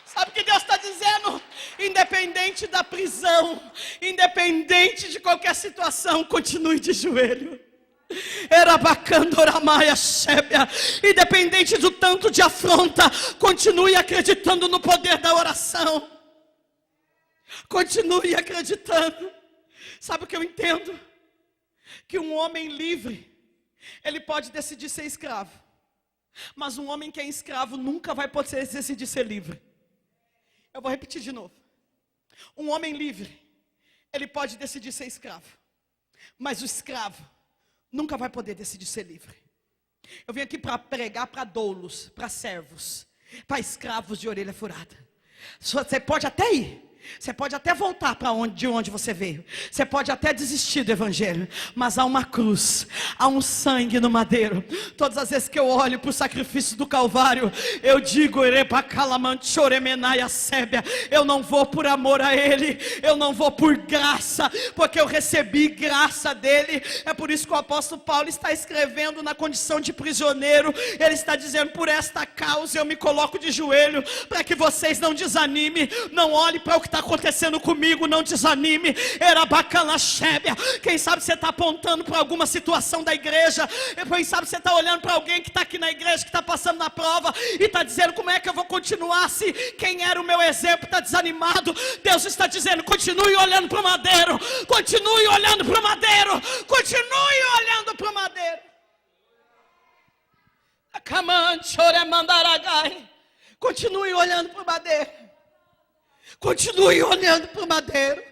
Sabe o que Deus está dizendo? Independente da prisão, independente de qualquer situação, continue de joelho. Independente do tanto de afronta, continue acreditando no poder da oração. Continue acreditando. Sabe o que eu entendo? Que um homem livre, ele pode decidir ser escravo, mas um homem que é escravo nunca vai poder decidir ser livre. Eu vou repetir de novo. Um homem livre, ele pode decidir ser escravo, mas o escravo nunca vai poder decidir ser livre. Eu vim aqui para pregar para doulos, para servos, para escravos de orelha furada. Você pode até ir, você pode até voltar para de onde você veio, você pode até desistir do evangelho, mas há uma cruz, há um sangue no madeiro. Todas as vezes que eu olho para o sacrifício do Calvário, eu digo, eu não vou por amor a Ele, eu não vou por graça, porque eu recebi graça dele. É por isso que o apóstolo Paulo está escrevendo na condição de prisioneiro. Ele está dizendo, por esta causa eu me coloco de joelho, para que vocês não desanimem, não olhem para o que está acontecendo comigo, não desanime. Quem sabe você está apontando para alguma situação da igreja, quem sabe você está olhando para alguém que está aqui na igreja, que está passando na prova, e está dizendo, como é que eu vou continuar se quem era o meu exemplo está desanimado? Deus está dizendo, continue olhando para o madeiro, continue olhando para o madeiro, continue olhando para o madeiro. Continue olhando para o madeiro. Continue olhando para o madeiro.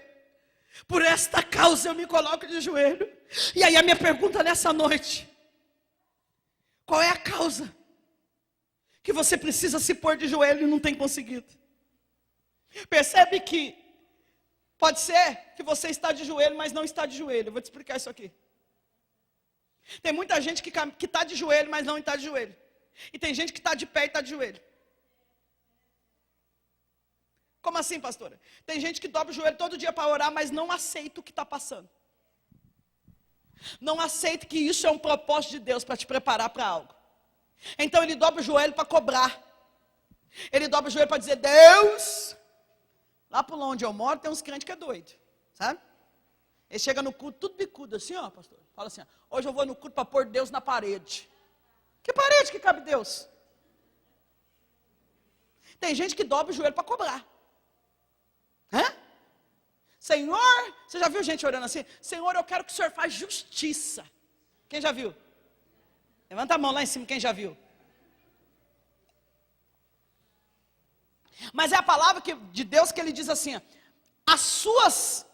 Por esta causa eu me coloco de joelho. E aí a minha pergunta nessa noite: qual é a causa que você precisa se pôr de joelho e não tem conseguido? Percebe que pode ser que você está de joelho, mas não está de joelho. Eu vou te explicar isso aqui. Tem muita gente que está de joelho, mas não está de joelho. E tem gente que está de pé e está de joelho. Como assim, pastora? Tem gente que dobra o joelho todo dia para orar, mas não aceita o que está passando. Não aceita que isso é um propósito de Deus para te preparar para algo. Então ele dobra o joelho para cobrar. Ele dobra o joelho para dizer, Deus, lá por onde eu moro tem uns crentes que é doido, sabe? Ele chega no culto tudo bicudo assim, ó, pastor. Fala assim, ó, hoje eu vou no culto para pôr Deus na parede. Que parede que cabe Deus? Tem gente que dobra o joelho para cobrar. Senhor, você já viu gente orando assim? Senhor, eu quero que o Senhor faça justiça. Quem já viu? Levanta a mão lá em cima, quem já viu? Mas é a palavra de Deus que ele diz assim, ó, as suas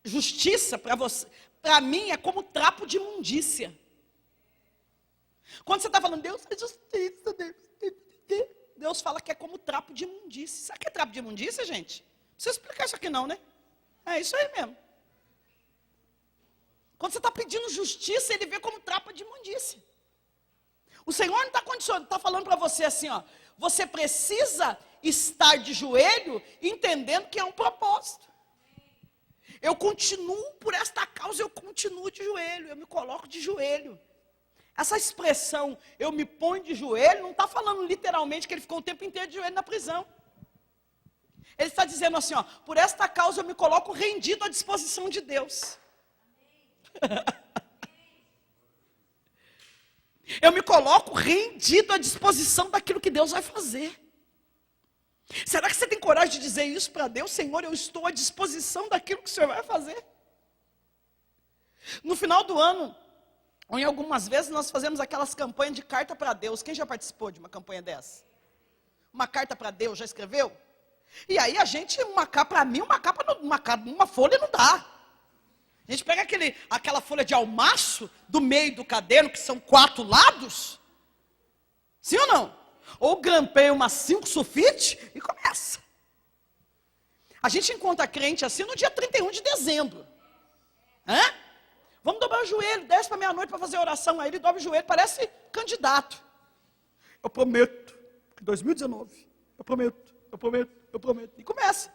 justiça para mim é como trapo de imundícia. Quando você está falando, Deus é justiça, Deus fala que é como trapo de imundícia. Sabe o que é trapo de imundícia, gente? Não precisa explicar isso aqui não, né? É isso aí mesmo. Quando você está pedindo justiça, ele vê como trapo de imundícia. O Senhor não está condicionando, está falando para você assim, ó, você precisa estar de joelho, entendendo que é um propósito. Eu continuo por esta causa, eu continuo de joelho, eu me coloco de joelho. Essa expressão, eu me ponho de joelho, não está falando literalmente que ele ficou o tempo inteiro de joelho na prisão. Ele está dizendo assim, ó, por esta causa eu me coloco rendido à disposição de Deus. Eu me coloco rendido à disposição daquilo que Deus vai fazer. Será que você tem coragem de dizer isso para Deus? Senhor, eu estou à disposição daquilo que o Senhor vai fazer. No final do ano, ou em algumas vezes, nós fazemos aquelas campanhas de carta para Deus. Quem já participou de uma campanha dessa? Uma carta para Deus, já escreveu? E aí a gente, para mim, uma folha não dá. A gente pega aquela folha de almaço do meio do caderno, que são 4 lados. Sim ou não? Ou grampeia umas 5 sulfite e começa. A gente encontra crente assim no dia 31 de dezembro. Hã? Vamos dobrar o joelho, desce para meia-noite para fazer oração. Aí ele dobra o joelho, parece candidato. Eu prometo que 2019, eu prometo. E começa.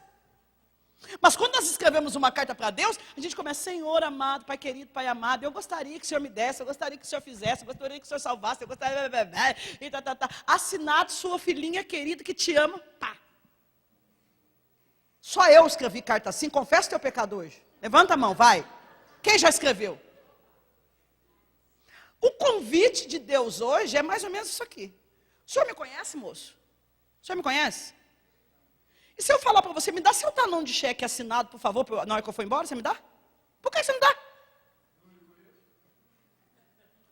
Mas quando nós escrevemos uma carta para Deus, a gente começa, Senhor amado, Pai querido, Pai amado, eu gostaria que o Senhor me desse, eu gostaria que o Senhor fizesse, eu gostaria que o Senhor salvasse, eu gostaria, e assinado sua filhinha querida que te ama, pá. Só eu escrevi carta assim, confessa teu pecado hoje. Levanta a mão, vai. Quem já escreveu? O convite de Deus hoje é mais ou menos isso aqui. O senhor me conhece, moço? O senhor me conhece? E se eu falar para você, me dá seu talão de cheque assinado, por favor, na hora que eu for embora, você me dá? Por que você não dá?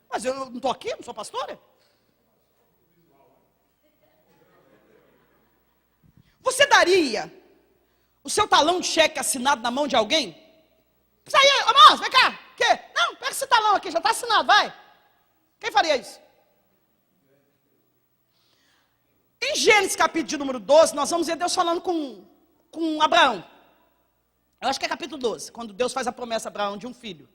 Mas eu não estou aqui, não sou pastora. Você daria o seu talão de cheque assinado na mão de alguém? Sai aí, ô moço, vem cá. Quê? Não, pega esse talão aqui, já está assinado, vai. Quem faria isso? Em Gênesis capítulo de número 12, nós vamos ver Deus falando com Abraão. Eu acho que é capítulo 12, quando Deus faz a promessa a Abraão de um filho.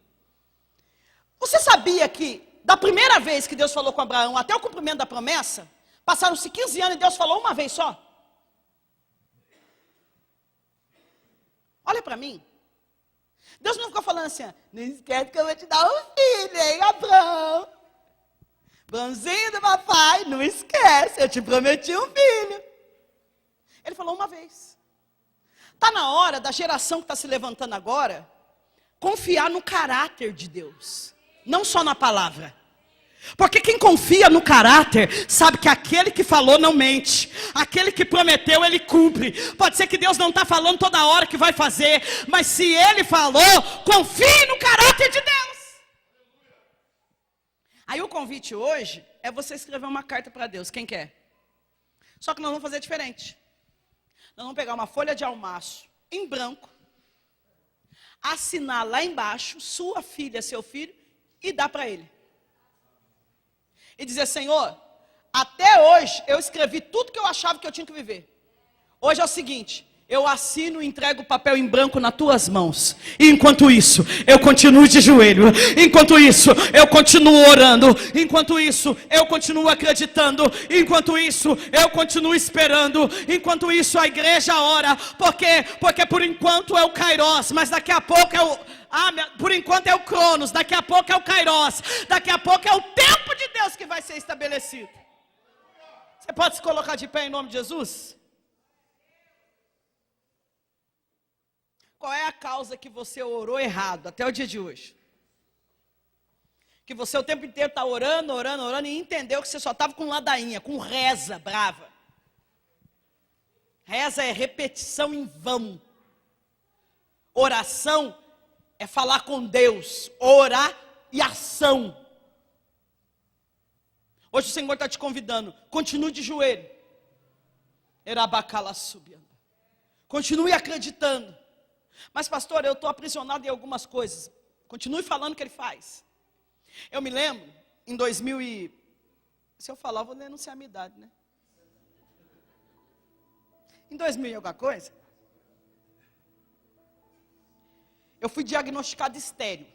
Você sabia que, da primeira vez que Deus falou com Abraão, até o cumprimento da promessa, passaram-se 15 anos e Deus falou uma vez só? Olha para mim. Deus não ficou falando assim, não esquece que eu vou te dar um filho, hein, Abraão? Bonzinho do papai, não esquece, eu te prometi um filho. Ele falou uma vez. Está na hora da geração que está se levantando agora, confiar no caráter de Deus, não só na palavra. Porque quem confia no caráter, sabe que aquele que falou não mente, aquele que prometeu, ele cumpre. Pode ser que Deus não está falando toda hora que vai fazer, mas se ele falou, confie no caráter de Deus. Aí o convite hoje é você escrever uma carta para Deus, quem quer? Só que nós vamos fazer diferente. Nós vamos pegar uma folha de almaço em branco, assinar lá embaixo, sua filha, seu filho, e dar para ele. E dizer, Senhor, até hoje eu escrevi tudo que eu achava que eu tinha que viver. Hoje é o seguinte, eu assino e entrego o papel em branco nas tuas mãos. E enquanto isso, eu continuo de joelho. Enquanto isso, eu continuo orando. Enquanto isso, eu continuo acreditando. Enquanto isso, eu continuo esperando. Enquanto isso, a igreja ora. Porque por enquanto é o Kairos, mas daqui a pouco é o... por enquanto é o Cronos, daqui a pouco é o Kairos. Daqui a pouco é o tempo de Deus que vai ser estabelecido. Você pode se colocar de pé em nome de Jesus? Qual é a causa que você orou errado até o dia de hoje? Que você o tempo inteiro está orando e entendeu que você só estava com ladainha, com reza brava. Reza é repetição em vão. Oração é falar com Deus, orar e ação. Hoje o Senhor está te convidando, continue de joelho. Erabacala subiando. Continue acreditando. Mas pastor, eu estou aprisionado em algumas coisas. Continue falando o que ele faz. Eu me lembro, em 2000 e... Se eu falar, eu vou denunciar a minha idade, né? Em 2000 e alguma coisa, eu fui diagnosticado estéril.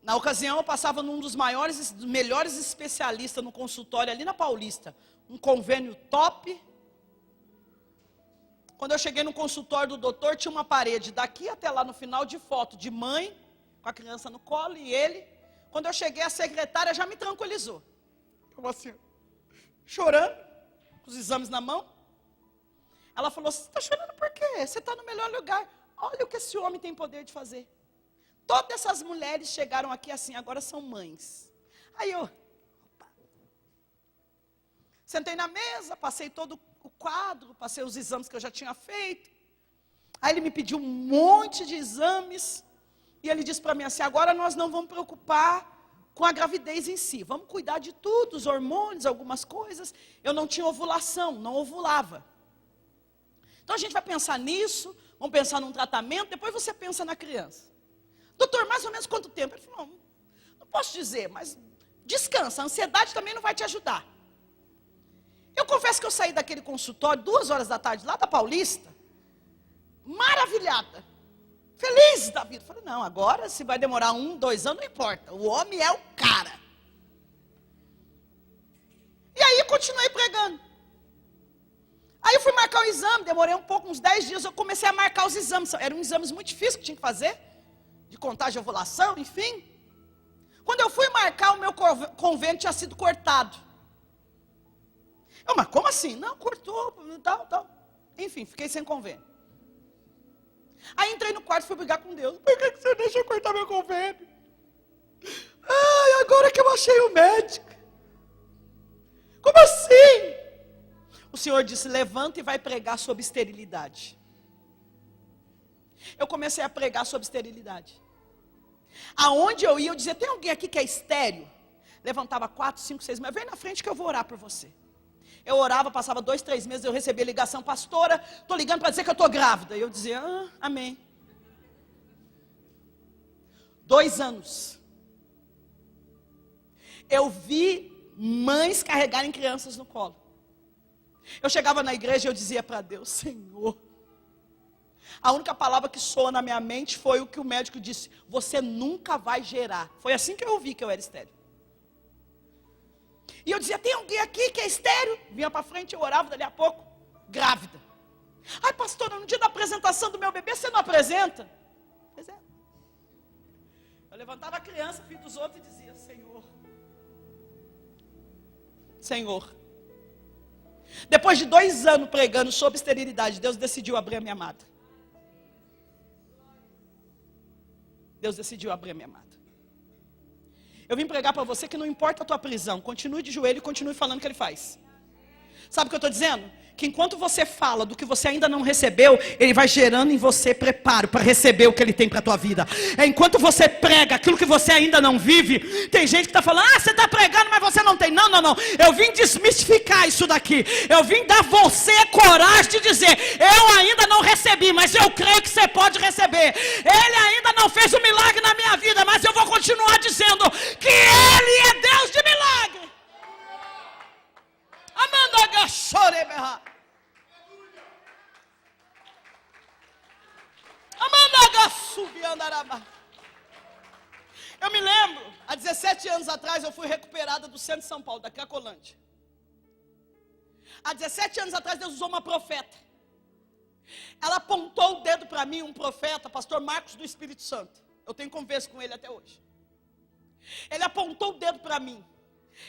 Na ocasião, eu passava num dos melhores especialistas no consultório ali na Paulista. Um convênio top. Quando eu cheguei no consultório do doutor, tinha uma parede daqui até lá no final de foto de mãe, com a criança no colo e ele. Quando eu cheguei, a secretária já me tranquilizou. Eu assim, chorando, com os exames na mão. Ela falou, você está chorando por quê? Você está no melhor lugar. Olha o que esse homem tem poder de fazer. Todas essas mulheres chegaram aqui assim, agora são mães. Aí eu sentei na mesa, passei todo o quadro, passei os exames que eu já tinha feito. Aí ele me pediu um monte de exames. E ele disse para mim assim, agora nós não vamos preocupar com a gravidez em si. Vamos cuidar de tudo, os hormônios, algumas coisas. Eu não tinha ovulação, não ovulava. Então a gente vai pensar nisso, vamos pensar num tratamento, depois você pensa na criança. Doutor, mais ou menos quanto tempo? Ele falou, não posso dizer, mas descansa, a ansiedade também não vai te ajudar. Eu confesso que eu saí daquele consultório 2h da tarde, lá da Paulista, maravilhada, feliz da vida. Falei, não, agora se vai demorar 1, 2 anos, não importa, o homem é o cara. E aí eu continuei pregando. Aí eu fui marcar o exame, demorei um pouco, uns 10 dias, eu comecei a marcar os exames. Eram exames muito difíceis que tinha que fazer, de contagem de ovulação, enfim. Quando eu fui marcar, o meu convênio tinha sido cortado. Eu, mas como assim? Não, cortou, tal. Enfim, fiquei sem convênio. Aí entrei no quarto e fui brigar com Deus. Por que você deixa eu cortar meu convênio? Ai, agora que eu achei o médico. Como assim? O Senhor disse, levanta e vai pregar sobre esterilidade. Eu comecei a pregar sobre esterilidade. Aonde eu ia, eu dizia, tem alguém aqui que é estéril? Levantava 4, 5, 6 meses, vem na frente que eu vou orar por você. Eu orava, passava 2, 3 meses, eu recebia ligação, pastora, estou ligando para dizer que eu estou grávida. E eu dizia, amém. 2 anos. Eu vi mães carregarem crianças no colo. Eu chegava na igreja e eu dizia para Deus, Senhor, a única palavra que soa na minha mente foi o que o médico disse, você nunca vai gerar. Foi assim que eu ouvi que eu era estéril. E eu dizia, tem alguém aqui que é estéril? Vinha para frente, eu orava, dali a pouco, grávida. Ai, pastora, no dia da apresentação do meu bebê, você não apresenta? Pois é. Eu levantava a criança, filho dos outros, e dizia, Senhor. Depois de 2 anos pregando sobre esterilidade, Deus decidiu abrir a minha amada. Deus decidiu abrir a minha amada. Eu vim pregar para você que não importa a tua prisão, continue de joelho e continue falando o que ele faz. Sabe o que eu estou dizendo? Que enquanto você fala do que você ainda não recebeu, ele vai gerando em você preparo para receber o que ele tem para a tua vida. Enquanto você prega aquilo que você ainda não vive, tem gente que está falando, você está pregando, mas você não tem. Não. Eu vim desmistificar isso daqui. Eu vim dar você coragem de dizer, eu ainda não recebi, mas eu creio que você pode receber. Ele ainda não fez um milagre na minha vida, mas eu vou continuar dizendo que ele é Deus de milagre. Eu me lembro, há 17 anos atrás eu fui recuperada do centro de São Paulo, da Cracolândia. Há 17 anos atrás Deus usou uma profeta. Ela apontou o dedo para mim, um profeta, pastor Marcos do Espírito Santo. Eu tenho conversa com ele até hoje. Ele apontou o dedo para mim.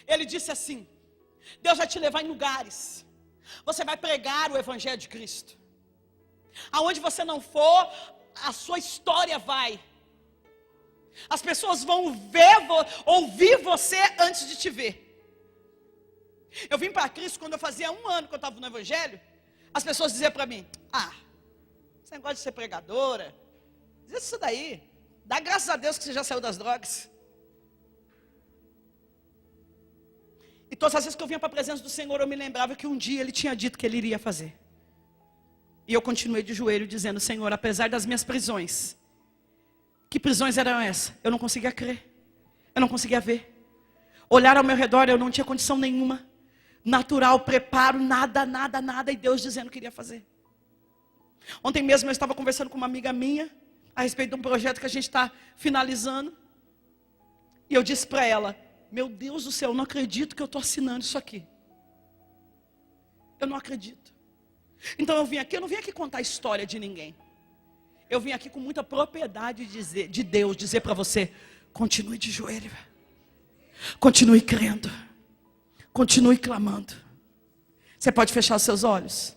Ele disse assim, Deus vai te levar em lugares. Você vai pregar o Evangelho de Cristo. Aonde você não for, a sua história vai. As pessoas vão ouvir você antes de te ver. Eu vim para Cristo quando eu fazia 1 ano que eu estava no Evangelho. As pessoas diziam para mim, você gosta de ser pregadora? Diz isso daí. Dá graças a Deus que você já saiu das drogas. E todas as vezes que eu vinha para a presença do Senhor, eu me lembrava que um dia Ele tinha dito que Ele iria fazer. E eu continuei de joelho dizendo, Senhor, apesar das minhas prisões, que prisões eram essas? Eu não conseguia crer, eu não conseguia ver. Olhar ao meu redor, eu não tinha condição nenhuma. Natural, preparo, nada, e Deus dizendo que iria fazer. Ontem mesmo eu estava conversando com uma amiga minha, a respeito de um projeto que a gente está finalizando. E eu disse para ela, meu Deus do céu, eu não acredito que eu estou assinando isso aqui. Eu não acredito. Então eu não vim aqui contar a história de ninguém. Eu vim aqui com muita propriedade de Deus dizer para você, continue de joelho. Continue crendo. Continue clamando. Você pode fechar os seus olhos?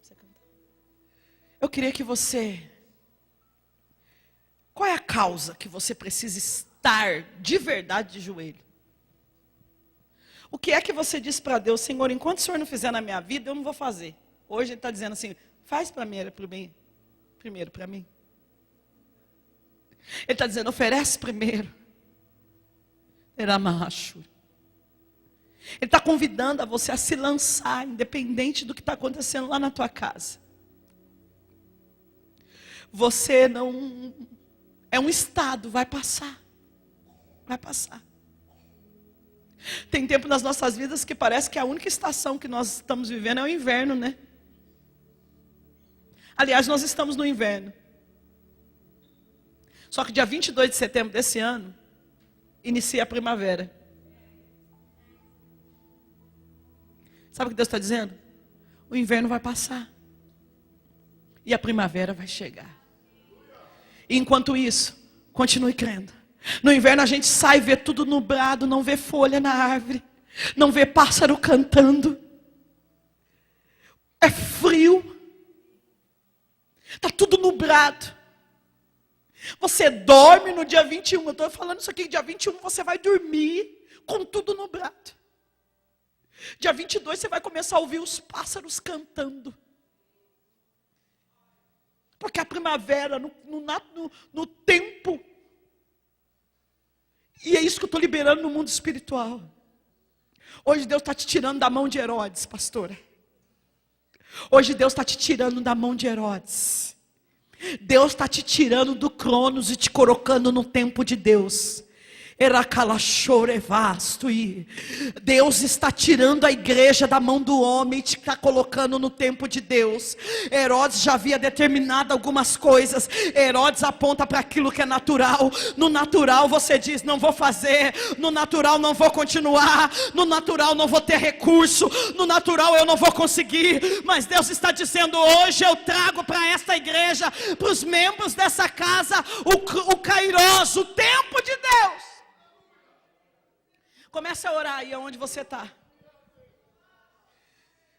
você cantar. Eu queria que você... Qual é a causa que você precisa estar de verdade de joelho? O que é que você diz para Deus? Senhor, enquanto o Senhor não fizer na minha vida, eu não vou fazer. Hoje Ele está dizendo assim, faz primeiro para mim. Ele está dizendo, oferece primeiro. Ele está convidando a você a se lançar, independente do que está acontecendo lá na tua casa. Você não... É um estado, vai passar. Vai passar. Tem tempo nas nossas vidas que parece que a única estação que nós estamos vivendo é o inverno, né? Aliás, nós estamos no inverno. Só que dia 22 de setembro desse ano, inicia a primavera. Sabe o que Deus está dizendo? O inverno vai passar. E a primavera vai chegar. E enquanto isso, continue crendo. No inverno a gente sai e vê tudo nublado, não vê folha na árvore, não vê pássaro cantando. É frio. Está tudo nublado. Você dorme no dia 21. Eu estou falando isso aqui, dia 21 você vai dormir com tudo nublado. Dia 22 você vai começar a ouvir os pássaros cantando. Porque a primavera, no tempo, e é isso que eu estou liberando no mundo espiritual. Hoje Deus está te tirando da mão de Herodes, pastora. Hoje Deus está te tirando da mão de Herodes. Deus está te tirando do Cronos e te colocando no tempo de Deus. Deus está tirando a igreja da mão do homem e te está colocando no tempo de Deus. Herodes já havia determinado algumas coisas. Herodes aponta para aquilo que é natural. No natural você diz, não vou fazer. No natural não vou continuar. No natural não vou ter recurso. No natural eu não vou conseguir. Mas Deus está dizendo, hoje eu trago para esta igreja, para os membros dessa casa, o Kairos, o tempo de Deus. Comece a orar aí onde você está.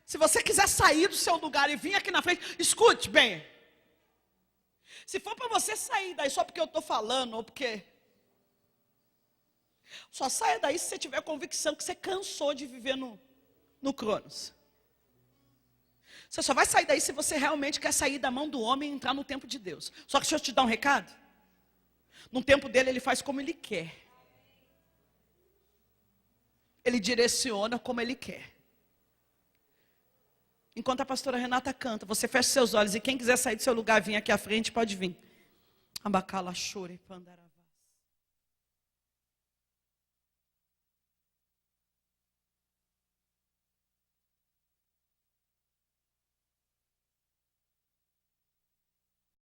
Se você quiser sair do seu lugar e vir aqui na frente, escute bem. Se for para você sair daí só porque eu estou falando, ou porque... Só saia daí se você tiver convicção que você cansou de viver no Cronos. Você só vai sair daí se você realmente quer sair da mão do homem e entrar no tempo de Deus. Só que deixa eu te dar um recado. No tempo dele ele faz como ele quer. Ele direciona como Ele quer. Enquanto a pastora Renata canta, você fecha seus olhos. E quem quiser sair do seu lugar, vir aqui à frente, pode vir. Abacala, chore, pandará.